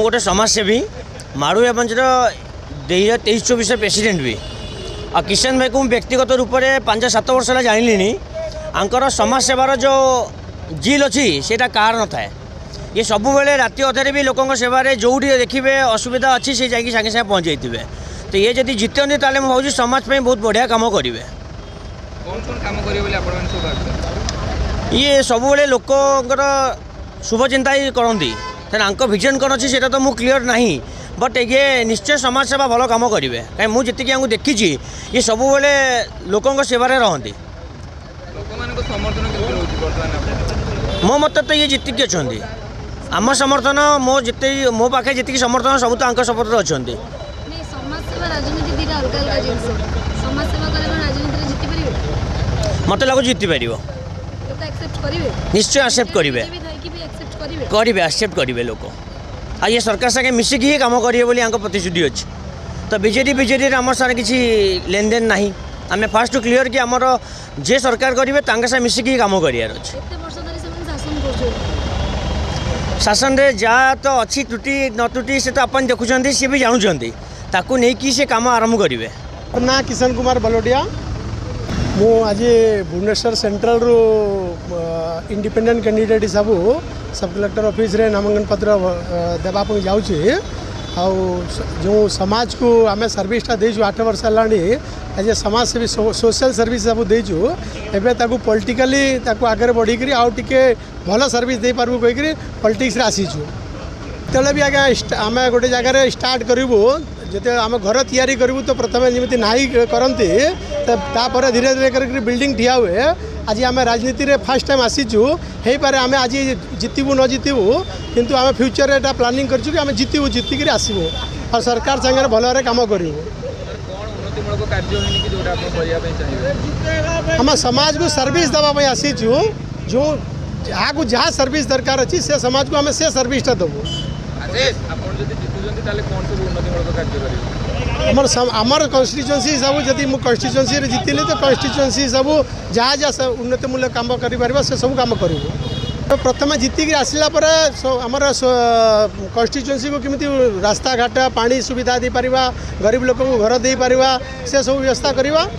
गोटे समाजसेवी माड़ू एवंजर 2023-24 प्रेसिडेंट भी आ किशन भाई को व्यक्तिगत रूप में 5-7 वर्ष है जानी आंकर समाज सेवार जो जिल अच्छी से कार न थाए ये सब बेले राति अधे भी लोकों सेवार जो देखिए असुविधा अच्छी से जाकि सागे सागे पहुँच जाइए तो ये जब जितने ताले मैं भावी समाज में बहुत बढ़िया काम करेंगे। ये सब बेले लोकर शुभ चिंता ही करती तेना विजन कौन अच्छी से तो मुझे क्लीयर नहीं बट ये निश्चय समाज सेवा भल कम करेंगे कहीं मुझे जी देखी ये सब बेले लोकों सेवार रहती मो मत तो ये जितकी अच्छा आम समर्थन मो पाखे जी समर्थन सब तो सपोर्ट अच्छा मत लगुच जीति पार निश्चय एक्सेप्ट करेंगे एक्सेप्ट करेंगे लोक आ ये सरकार सागे मिसिकी ही कम करेंगे प्रतिश्रुति अच्छी तो बीजेडी आम सारे किसी लेन देन ना आम फास्ट टू क्लीयर कि आमर जे सरकार करेंगे साथ मिसिकी ही कम करार शासन रे जहाँ तो अच्छी त्रुटि न त्रुटि से तो अपन देखुं सी भी जानूँ ताकू नहीं कि से काम आरंभ करेंगे। ना किशन कुमार बलोडिया मु आज भुवनेश्वर सेंट्रल रू इंडिपेंडेंट कैंडिडेट हिसाब सब कलेक्टर ऑफिस रे नामांकन पत्र देवाई जाऊँगी जो समाज को आम सर्विसटा देचु 8 वर्ष है आज समाज सेवी सोशल सर्विस सब देचु एवं पॉलिटिकली आगे बढ़ी आउ टे भल सर्विस दे पार्बू कहीकि पॉलिटिक्स रे आसीचु तेल भी आगे आम गोटे जगह स्टार्ट करूँ जो आम घर तैयारी करूँ तो प्रथम जमी नाई करती तापर धीरे धीरे कर बिल्डिंग ठिया हुए आज आम राजनीति रे फर्स्ट टाइम आसीचु हो पारे आम आज जितबू न जितबू किंतु आम फ्यूचर एटा प्लानिंग करचु कि आम जितबू जितिक आसबू और सरकार संगे भल काम करूँ आम समाज को सर्विस देवाई आसीचु जो जहाँ जहाँ सर्विस दरकार अच्छी से समाज को आम से सर्विसटा देवु आमर कन्स्टिट्यूएंसी सब जदि मु कन्स्टिट्यूएंसी रे जितली तो कन्स्टिट्यूएंसी सब जहाँ जहाँ उन्नतिमूलक काम कर सब कम करूँ तो प्रथम जितिक आसला आमर कन्स्टिट्यूएंसी को किमिति रास्ता घाट पानी सुविधा दे पारिबा गरीब लोक को घर दे पारिबा से सब व्यवस्था करवा।